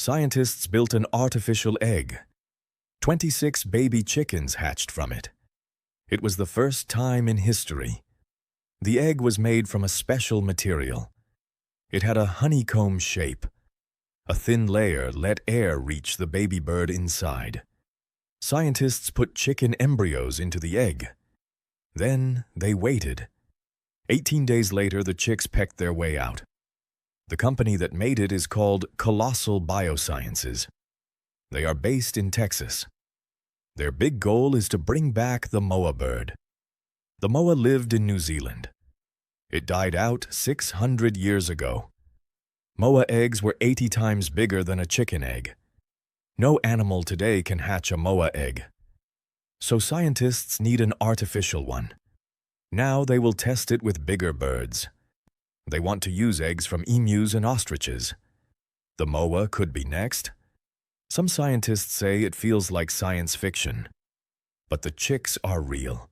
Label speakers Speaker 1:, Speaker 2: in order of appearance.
Speaker 1: Scientists built an artificial egg. 26 baby chickens hatched from it. It was the first time in history. The egg was made from a special material. It had a honeycomb shape. A thin layer let air reach the baby bird inside. Scientists put chicken embryos into the egg. Then they waited. 18 days later, the chicks pecked their way out. The company that made it is called Colossal Biosciences. They are based in Texas. Their big goal is to bring back the moa bird. The moa lived in New Zealand. It died out 600 years ago. Moa eggs were 80 times bigger than a chicken egg. No animal today can hatch a moa egg. So scientists need an artificial one. Now they will test it with bigger birds. They want to use eggs from emus and ostriches. The moa could be next. Some scientists say it feels like science fiction. But the chicks are real.